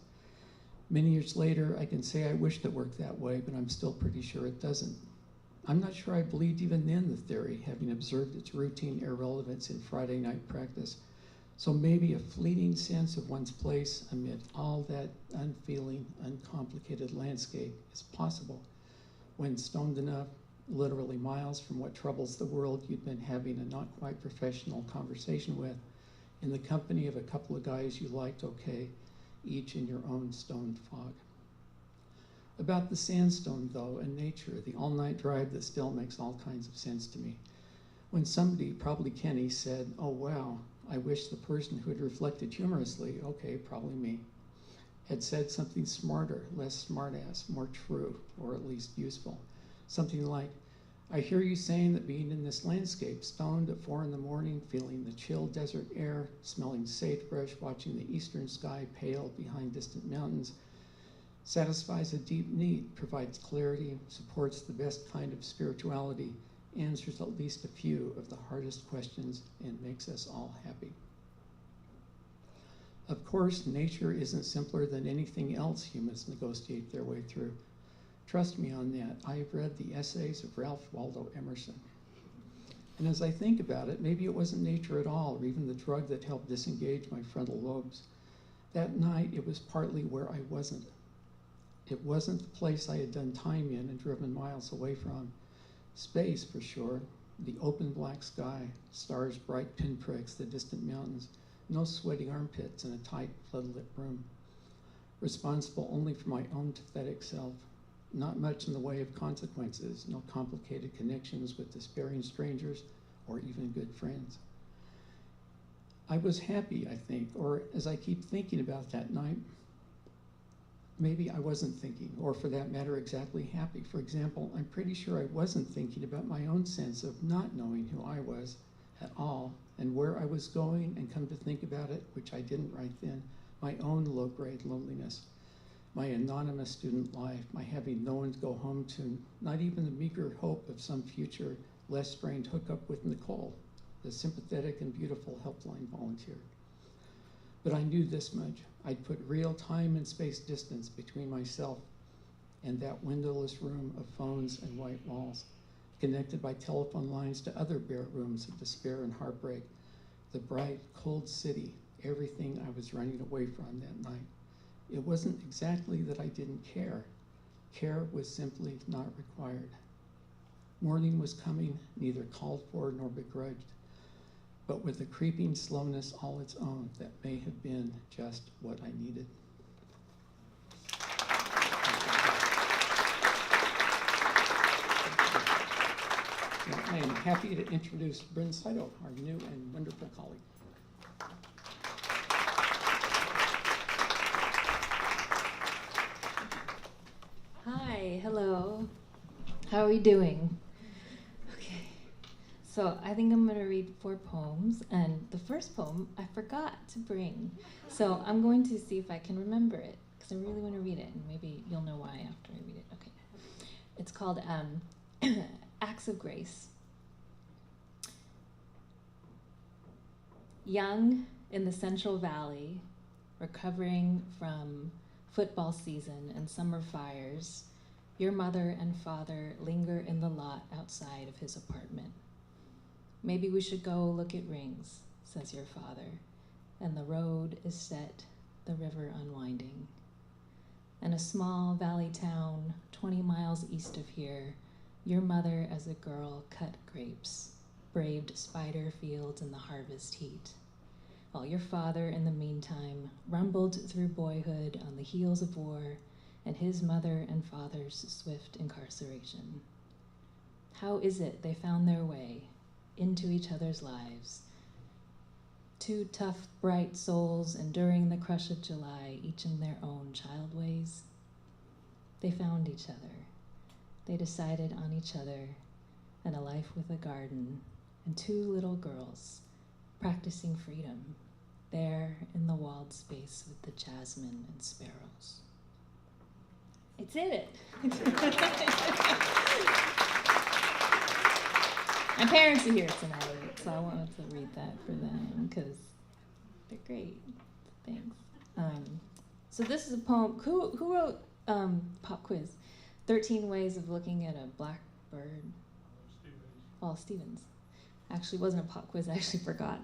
S5: Many years later, I can say I wished it worked that way, but I'm still pretty sure it doesn't. I'm not sure I believed even then the theory, having observed its routine irrelevance in Friday night practice. So maybe a fleeting sense of one's place amid all that unfeeling, uncomplicated landscape is possible when stoned enough, literally miles from what troubles the world you'd been having a not quite professional conversation with, in the company of a couple of guys you liked okay, each in your own stoned fog. About the sandstone, though, and nature, the all-night drive that still makes all kinds of sense to me. When somebody, probably Kenny, said, "Oh, wow, I wish the person who had reflected humorously," okay, probably me, had said something smarter, less smartass, more true, or at least useful. Something like, "I hear you saying that being in this landscape, stoned at 4 a.m, feeling the chill desert air, smelling sagebrush, watching the eastern sky pale behind distant mountains, satisfies a deep need, provides clarity, supports the best kind of spirituality, answers at least a few of the hardest questions, and makes us all happy." Of course, nature isn't simpler than anything else humans negotiate their way through. Trust me on that. I've read the essays of Ralph Waldo Emerson. And as I think about it, maybe it wasn't nature at all, or even the drug that helped disengage my frontal lobes. That night, it was partly where I wasn't. It wasn't the place I had done time in and driven miles away from. Space, for sure, the open black sky, stars bright pinpricks, the distant mountains, no sweaty armpits in a tight, floodlit room. Responsible only for my own pathetic self. Not much in the way of consequences, no complicated connections with despairing strangers or even good friends. I was happy, I think, or as I keep thinking about that night, maybe I wasn't thinking, or for that matter, exactly happy. For example, I'm pretty sure I wasn't thinking about my own sense of not knowing who I was at all and where I was going, and come to think about it, which I didn't right then, my own low-grade loneliness, my anonymous student life, my having no one to go home to, not even the meager hope of some future less strained hookup with Nicole, the sympathetic and beautiful helpline volunteer. But I knew this much. I'd put real time and space distance between myself and that windowless room of phones and white walls, connected by telephone lines to other bare rooms of despair and heartbreak, the bright, cold city, everything I was running away from that night. It wasn't exactly that I didn't care. Care was simply not required. Morning was coming, neither called for nor begrudged, but with a creeping slowness all its own that may have been just what I needed. Now, I am happy to introduce Brynn Saito, our new and wonderful colleague.
S6: Hi, hello. How are we doing? Okay, so I think I'm going to read 4 poems, and the first poem I forgot to bring. So I'm going to see if I can remember it, because I really want to read it, and maybe you'll know why after I read it. Okay. It's called Acts of Grace. Young in the Central Valley, recovering from football season and summer fires, your mother and father linger in the lot outside of his apartment. Maybe we should go look at rings, says your father, and the road is set, the river unwinding. In a small valley town 20 miles east of here, your mother as a girl cut grapes, braved spider fields in the harvest heat, while your father, in the meantime, rumbled through boyhood on the heels of war and his mother and father's swift incarceration. How is it they found their way into each other's lives? Two tough, bright souls enduring the crush of July, each in their own child ways. They found each other. They decided on each other and a life with a garden and two little girls practicing freedom there in the walled space with the jasmine and sparrows. It's it. My parents are here tonight, so I wanted to read that for them because they're great. Thanks. So this is a poem. Who wrote pop quiz? 13 Ways of Looking at a Blackbird. Wallace Stevens. Actually, wasn't a pop quiz. I actually forgot.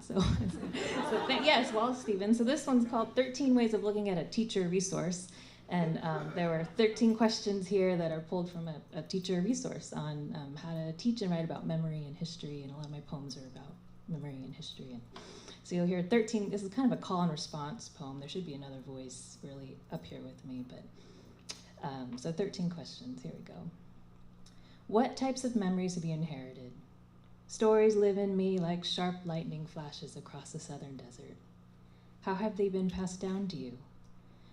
S6: Yes, Wallace Stevens. So this one's called 13 Ways of Looking at a Teacher Resource. And there were 13 questions here that are pulled from a teacher resource on how to teach and write about memory and history, and a lot of my poems are about memory and history. And so you'll hear 13, this is kind of a call and response poem. There should be another voice really up here with me, but so 13 questions, here we go. What types of memories have you inherited? Stories live in me like sharp lightning flashes across the southern desert. How have they been passed down to you?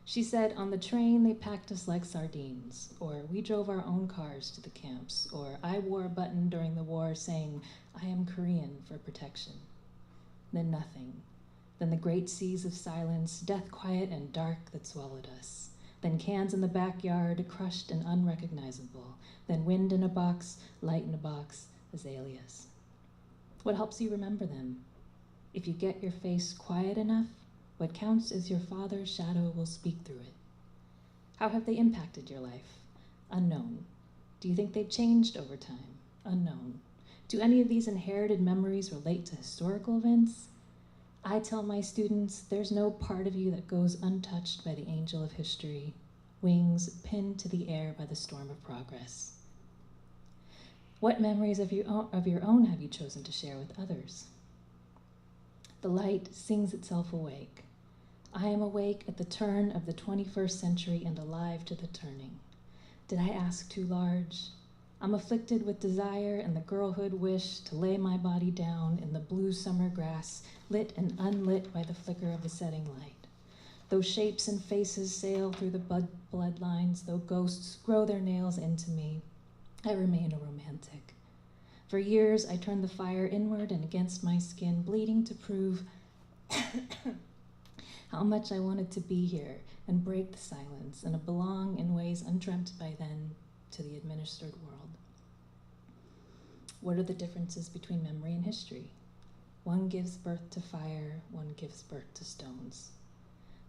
S6: She said, on the train they packed us like sardines, or we drove our own cars to the camps, or I wore a button during the war saying, I am Korean for protection. Then nothing. Then the great seas of silence, death quiet and dark that swallowed us. Then cans in the backyard, crushed and unrecognizable. Then wind in a box, light in a box, azaleas. What helps you remember them? If you get your face quiet enough, what counts is your father's shadow will speak through it. How have they impacted your life? Unknown. Do you think they've changed over time? Unknown. Do any of these inherited memories relate to historical events? I tell my students, there's no part of you that goes untouched by the angel of history, wings pinned to the air by the storm of progress. What memories of your own have you chosen to share with others? The light sings itself awake. I am awake at the turn of the 21st century and alive to the turning. Did I ask too large? I'm afflicted with desire and the girlhood wish to lay my body down in the blue summer grass, lit and unlit by the flicker of the setting light. Though shapes and faces sail through the bloodlines, though ghosts grow their nails into me, I remain a romantic. For years, I turned the fire inward and against my skin, bleeding to prove how much I wanted to be here and break the silence and belong in ways undreamt by then to the administered world. What are the differences between memory and history? One gives birth to fire, one gives birth to stones.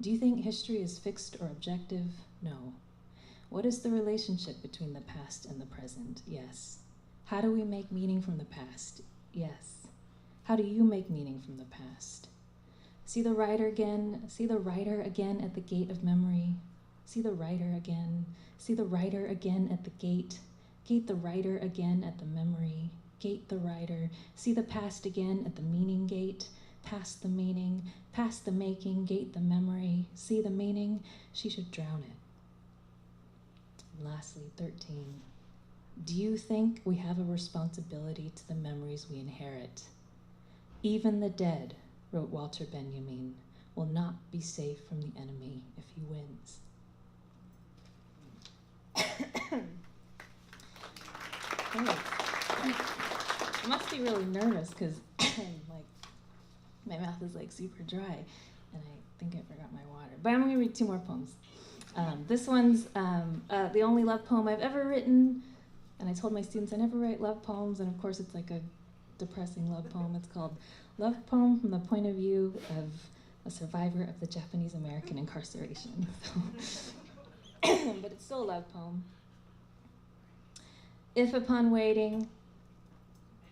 S6: Do you think history is fixed or objective? No. What is the relationship between the past and the present? Yes. How do we make meaning from the past? Yes. How do you make meaning from the past? See the writer again at the gate of memory. See the writer again at the gate. Gate the writer again at the memory. Gate the writer. See the past again at the meaning gate. Past the meaning, past the making, gate the memory. See the meaning, she should drown it. And lastly, 13. Do you think we have a responsibility to the memories we inherit? Even the dead, wrote Walter Benjamin, will not be safe from the enemy if he wins. I must be really nervous because my mouth is super dry and I think I forgot my water. But I'm going to read 2 more poems. This one's the only love poem I've ever written, and I told my students I never write love poems, and of course it's like a depressing love poem. It's called Love Poem from the Point of View of a Survivor of the Japanese American Incarceration. But it's still a love poem. If upon waiting,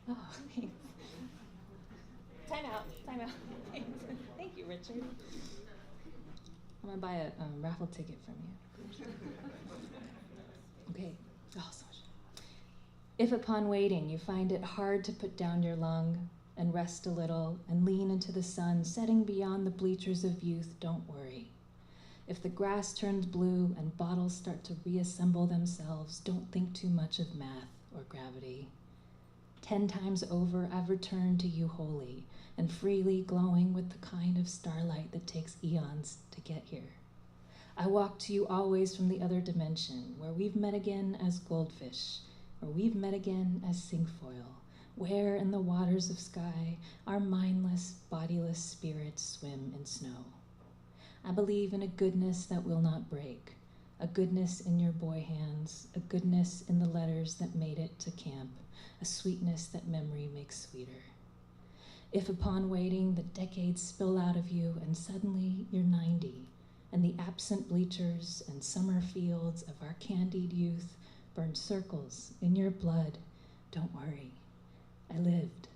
S6: thanks. Time out. Thank you, Richard. I'm gonna buy a raffle ticket from you. Okay, so much. If upon waiting you find it hard to put down your lung and rest a little and lean into the sun setting beyond the bleachers of youth, don't worry. If the grass turns blue and bottles start to reassemble themselves, don't think too much of math or gravity. 10 times over, I've returned to you wholly and freely glowing with the kind of starlight that takes eons to get here. I walk to you always from the other dimension, where we've met again as goldfish, where we've met again as cinquefoil, where in the waters of sky our mindless, bodiless spirits swim in snow. I believe in a goodness that will not break, a goodness in your boy hands, a goodness in the letters that made it to camp, a sweetness that memory makes sweeter. If upon waiting the decades spill out of you and suddenly you're 90, and the absent bleachers and summer fields of our candied youth burn circles in your blood, don't worry, I lived.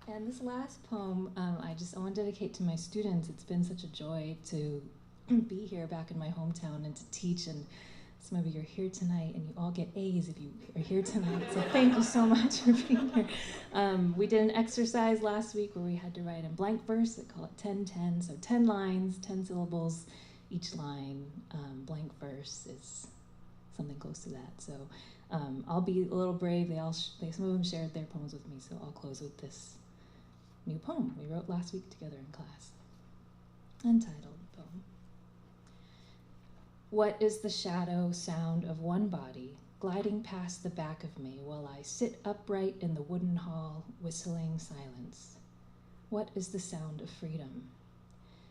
S6: And this last poem, I want to dedicate to my students. It's been such a joy to be here back in my hometown and to teach, and some of you are here tonight and you all get A's if you are here tonight, so thank you so much for being here. We did an exercise last week where we had to write in blank verse. They call it 10-10, so 10 lines, 10 syllables, each line. Blank verse is something close to that. So I'll be a little brave. Some of them shared their poems with me, so I'll close with this new poem we wrote last week together in class. Untitled poem. What is the shadow sound of one body gliding past the back of me while I sit upright in the wooden hall, whistling silence? What is the sound of freedom?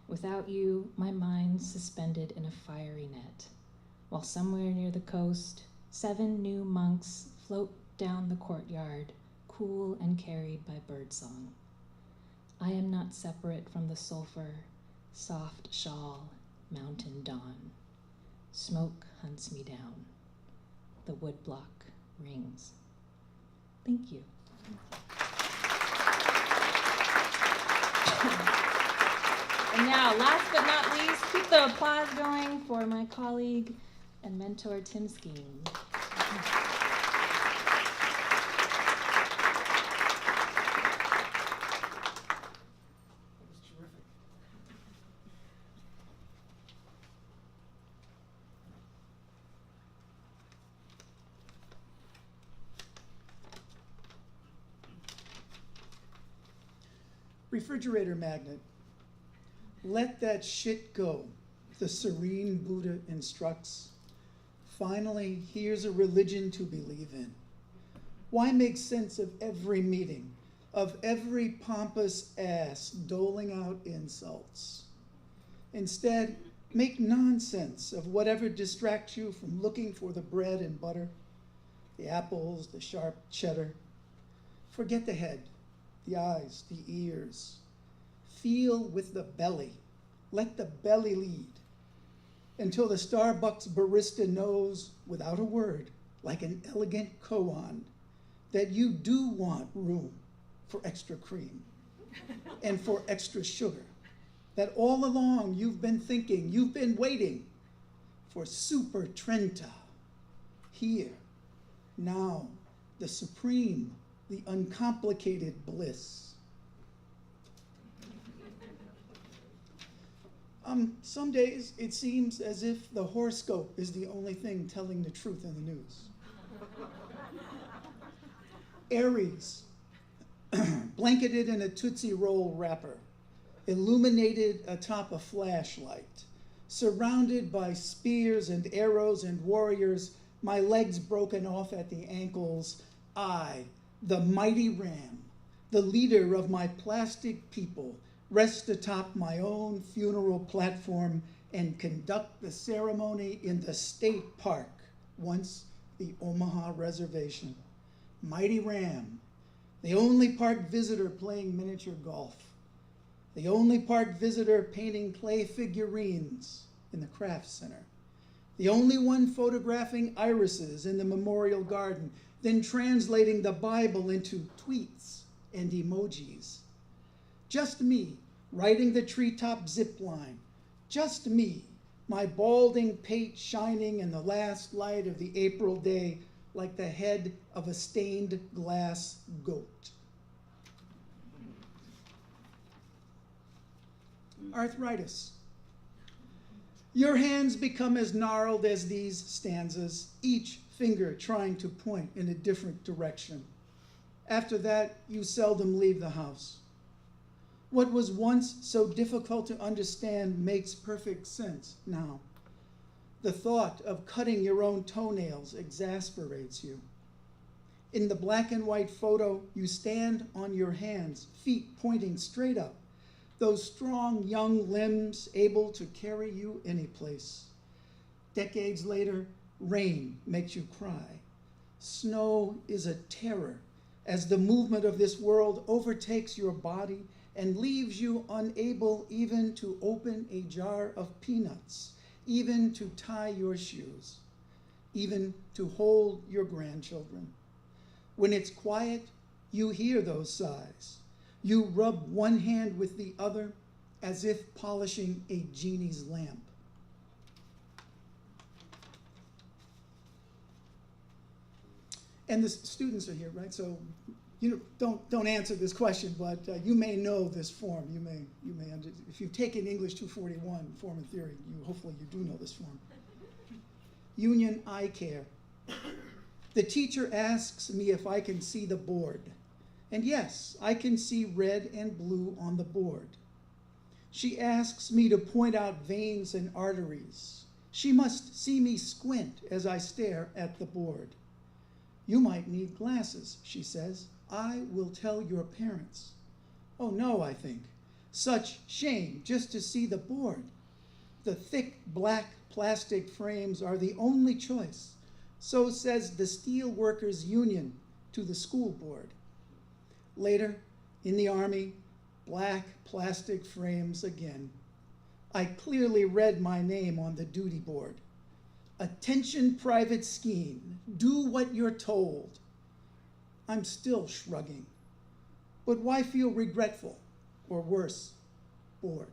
S6: Without you, my mind suspended in a fiery net, while somewhere near the coast, 7 new monks float down the courtyard, cool and carried by birdsong. I am not separate from the sulfur, soft shawl, mountain dawn. Smoke hunts me down. The woodblock rings. Thank you. And now, last but not least, keep the applause going for my colleague and mentor, Tim Skeen.
S7: Refrigerator magnet. Let that shit go, the serene Buddha instructs. Finally, here's a religion to believe in. Why make sense of every meeting, of every pompous ass doling out insults? Instead, make nonsense of whatever distracts you from looking for the bread and butter, the apples, the sharp cheddar. Forget the head, the eyes, the ears. Feel with the belly. Let the belly lead. Until the Starbucks barista knows, without a word, like an elegant koan, that you do want room for extra cream and for extra sugar. That all along you've been thinking, you've been waiting for Super Trenta. Here, now, the supreme, the uncomplicated bliss. Some days it seems as if the horoscope is the only thing telling the truth in the news. Aries, blanketed in a Tootsie Roll wrapper, illuminated atop a flashlight, surrounded by spears and arrows and warriors, my legs broken off at the ankles, I, the mighty ram, the leader of my plastic people, rest atop my own funeral platform and conduct the ceremony in the state park, once the Omaha Reservation. Mighty ram, the only park visitor playing miniature golf, the only park visitor painting clay figurines in the craft center, the only one photographing irises in the memorial garden, then translating the Bible into tweets and emojis. Just me, riding the treetop zip line. Just me, my balding pate shining in the last light of the April day like the head of a stained glass goat. Arthritis. Your hands become as gnarled as these stanzas, each finger trying to point in a different direction. After that, you seldom leave the house. What was once so difficult to understand makes perfect sense now. The thought of cutting your own toenails exasperates you. In the black and white photo, you stand on your hands, feet pointing straight up, those strong young limbs able to carry you any place. Decades later, rain makes you cry. Snow is a terror as the movement of this world overtakes your body and leaves you unable even to open a jar of peanuts, even to tie your shoes, even to hold your grandchildren. When it's quiet, you hear those sighs. You rub one hand with the other as if polishing a genie's lamp. And the students are here, right? So you don't answer this question, but you may know this form. You may if you've taken English 241, form and theory, hopefully you do know this form. Union eye care. The teacher asks me if I can see the board. And yes, I can see red and blue on the board. She asks me to point out veins and arteries. She must see me squint as I stare at the board. You might need glasses, she says. I will tell your parents. Oh no, I think. Such shame just to see the board. The thick black plastic frames are the only choice. So says the Steel Workers Union to the school board. Later, in the Army, black plastic frames again. I clearly read my name on the duty board. Attention, Private Skeen, do what you're told. I'm still shrugging. But why feel regretful, or worse, bored?